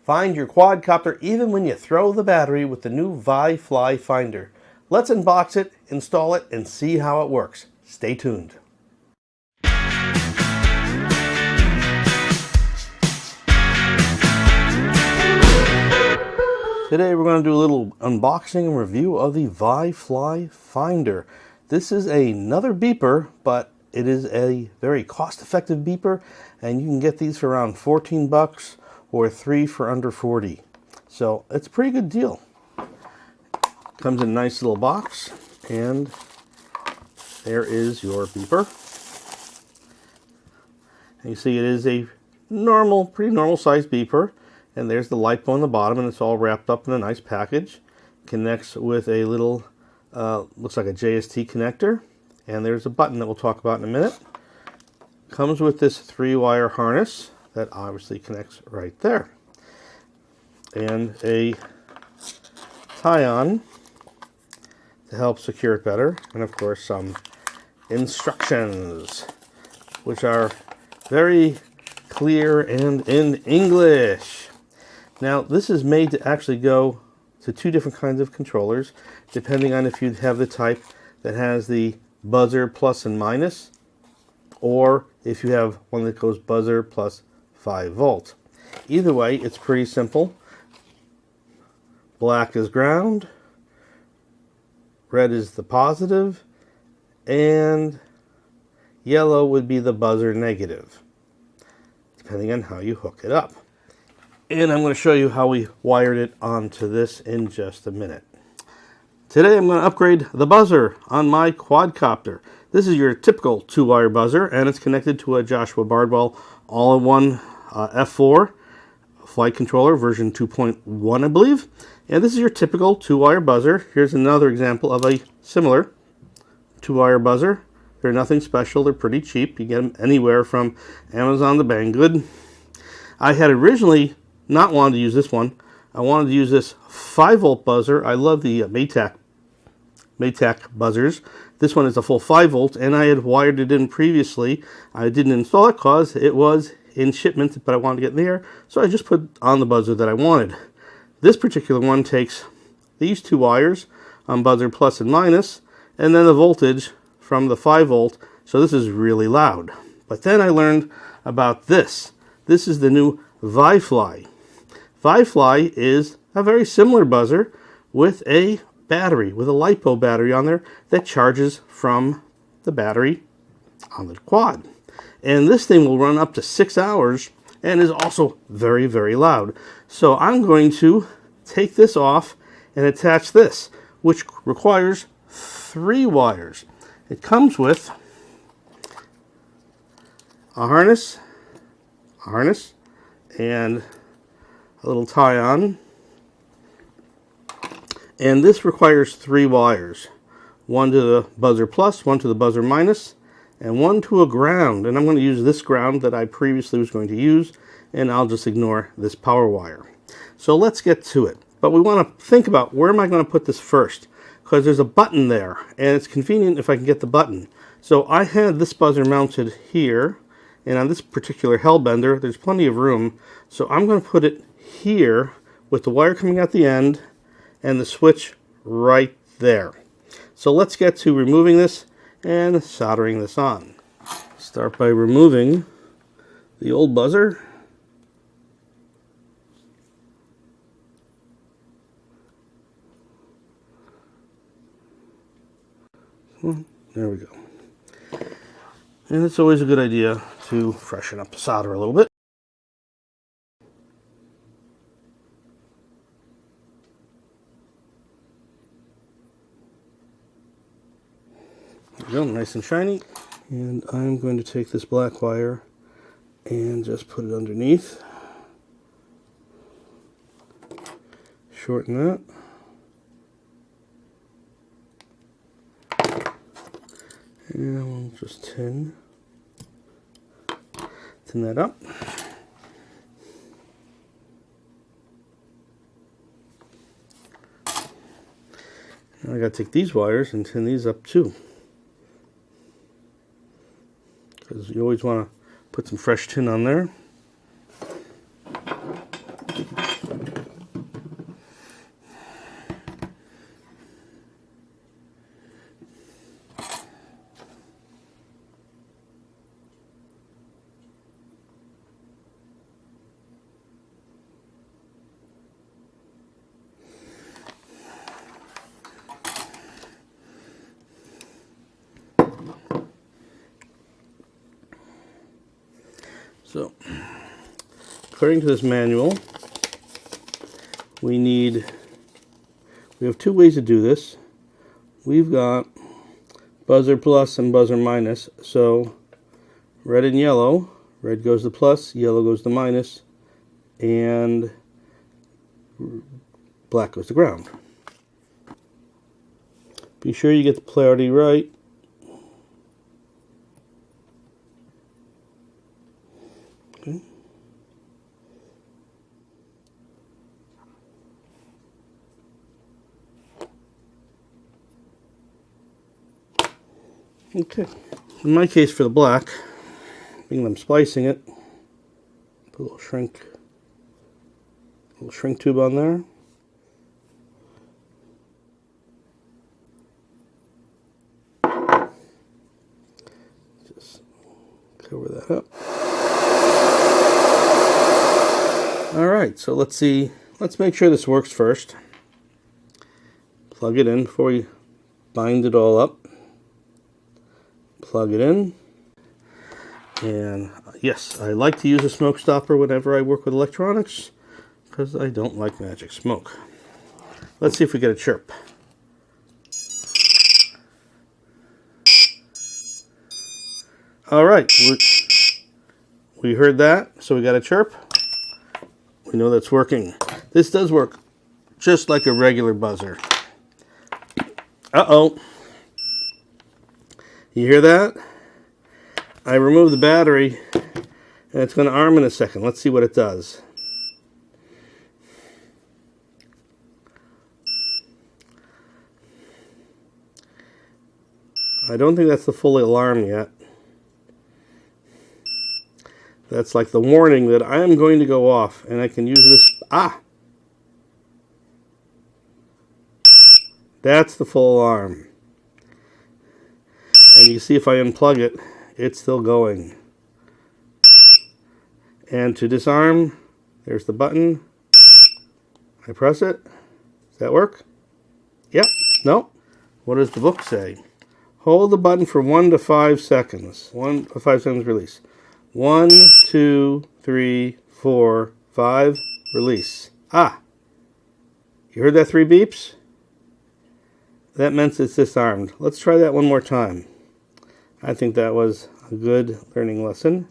Find your quadcopter even when you throw the battery with the new ViFly Finder. Let's unbox it, install it, and see how it works. Stay tuned. Today we're going to do a little unboxing and review of the ViFly Finder. This is another beeper, but it is a very cost-effective beeper, and you can get these for around 14 bucks or 3 for under 40. So it's a pretty good deal. Comes in a nice little box, and there is your beeper. And you see it is a pretty normal sized beeper. And there's the LiPo on the bottom, and it's all wrapped up in a nice package. Connects with a little, looks like a JST connector. And there's a button that we'll talk about in a minute. Comes with this 3-wire harness that obviously connects right there. And a tie-on to help secure it better. And of course some instructions, which are very clear and in English. Now, this is made to actually go to 2 different kinds of controllers, depending on if you have the type that has the buzzer plus and minus, or if you have one that goes buzzer plus 5 volt. Either way, it's pretty simple. Black is ground, red is the positive, and yellow would be the buzzer negative, depending on how you hook it up. And I'm going to show you how we wired it onto this in just a minute. Today I'm going to upgrade the buzzer on my quadcopter. This is your typical 2-wire buzzer, and it's connected to a Joshua Bardwell all-in-one F4 flight controller version 2.1, I believe. And this is your typical 2-wire buzzer. Here's another example of a similar 2-wire buzzer. They're nothing special. They're pretty cheap. You get them anywhere from Amazon to Banggood. I had originally not wanted to use this one. I wanted to use this 5-volt buzzer. I love the Maytag buzzers. This one is a full 5-volt, and I had wired it in previously. I didn't install it because it was in shipment, but I wanted to get in there, so I just put on the buzzer that I wanted. This particular one takes these 2 wires on buzzer plus and minus, and then the voltage from the 5-volt, so this is really loud. But then I learned about this. This is the new ViFly. ViFly is a very similar buzzer with a battery, with a LiPo battery on there that charges from the battery on the quad. And this thing will run up to 6 hours and is also very, very loud. So I'm going to take this off and attach this, which requires 3 wires. It comes with a harness, and a little tie-on. And this requires 3 wires. 1 to the buzzer plus, 1 to the buzzer minus, and 1 to a ground. And I'm going to use this ground that I previously was going to use, and I'll just ignore this power wire. So let's get to it. But we want to think about, where am I going to put this first? Because there's a button there, and it's convenient if I can get the button. So I had this buzzer mounted here, and on this particular Hellbender, there's plenty of room. So I'm going to put it here with the wire coming out the end and the switch right there. So let's get to removing this and soldering this on. Start by removing the old buzzer. There we go. And it's always a good idea to freshen up the solder a little bit. There we go, nice and shiny. And I'm going to take this black wire and just put it underneath. Shorten that. And we'll just tin that up. Now I got to take these wires and tin these up too, because you always want to put some fresh tin on there. So, according to this manual, we have two ways to do this. We've got buzzer plus and buzzer minus. So, red and yellow. Red goes to plus, yellow goes to minus, and black goes to ground. Be sure you get the polarity right. Okay. Okay. In my case, for the black, being I'm splicing it, put a little shrink tube on there. Just cover that up. All right, so let's see. Let's make sure this works first. Plug it in before we bind it all up. Plug it in. And yes, I like to use a smoke stopper whenever I work with electronics because I don't like magic smoke. Let's see if we get a chirp. All right, we heard that, so we got a chirp. We know that's working. This does work just like a regular buzzer. Uh-oh. You hear that? I removed the battery, and it's going to arm in a second. Let's see what it does. I don't think that's the full alarm yet. That's like the warning that I am going to go off, and I can use this. Ah! That's the full alarm. And you can see if I unplug it, it's still going. And to disarm, there's the button. I press it. Does that work? Yep. No. What does the book say? Hold the button for 1 to 5 seconds. 1 to 5 seconds release. 1, 2, 3, 4, 5, release. Ah! You heard that 3 beeps? That meant it's disarmed. Let's try that one more time. I think that was a good learning lesson.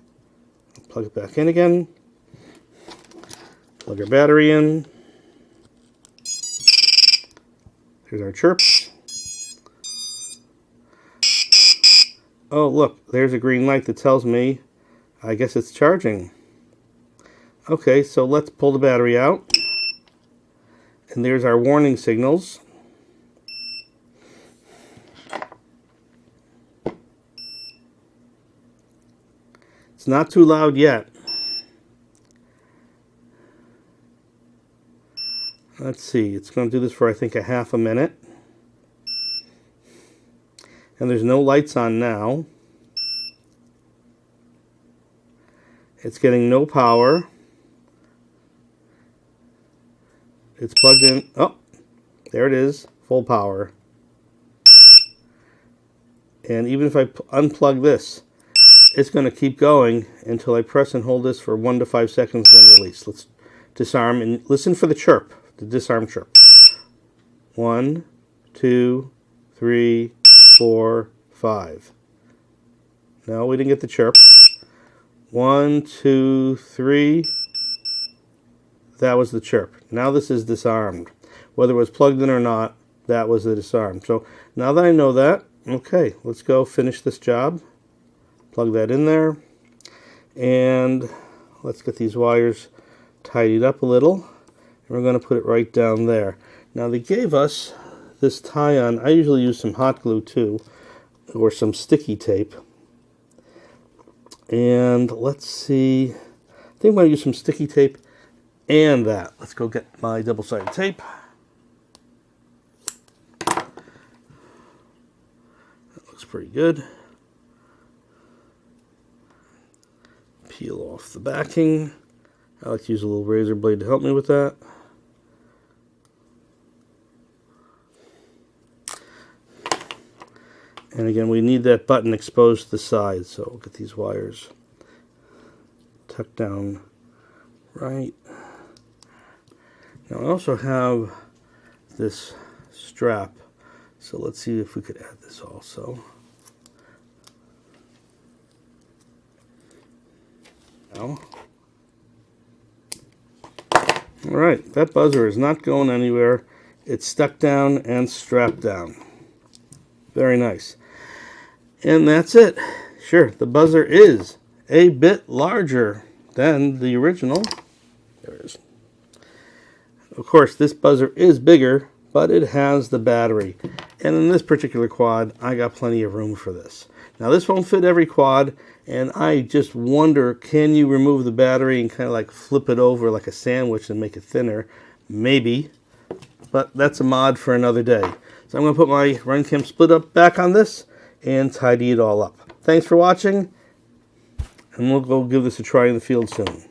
Plug it back in again. Plug our battery in. Here's our chirps. Oh, look, there's a green light that tells me I guess it's charging. Okay, so let's pull the battery out. And there's our warning signals. It's not too loud yet. Let's see, it's going to do this for I think a half a minute. And there's no lights on now. It's getting no power. It's plugged in. Oh, there it is, full power. And even if I unplug this, it's going to keep going until I press and hold this for 1 to 5 seconds, then release. Let's disarm and listen for the chirp, the disarm chirp. 1, 2, 3, 4, 5. No, we didn't get the chirp. 1, 2, 3. That was the chirp. Now this is disarmed. Whether it was plugged in or not, that was the disarm. So now that I know that, okay, let's go finish this job. Plug that in there. And let's get these wires tidied up a little. And we're going to put it right down there. Now they gave us this tie-on. I usually use some hot glue too, or some sticky tape. And let's see, I think I'm going to use some sticky tape and that. Let's go get my double-sided tape. That looks pretty good. Peel off the backing. I like to use a little razor blade to help me with that. And again, we need that button exposed to the side, so we'll get these wires tucked down right. Now I also have this strap, so let's see if we could add this also. Now, all right, that buzzer is not going anywhere. It's stuck down and strapped down. Very nice. And that's it. Sure, the buzzer is a bit larger than the original. There it is. Of course, this buzzer is bigger, but it has the battery. And in this particular quad, I got plenty of room for this. Now, this won't fit every quad, and I just wonder, can you remove the battery and kind of like flip it over like a sandwich and make it thinner? Maybe, but that's a mod for another day. So I'm going to put my RunCam split up back on this and tidy it all up. Thanks for watching, and we'll go give this a try in the field soon.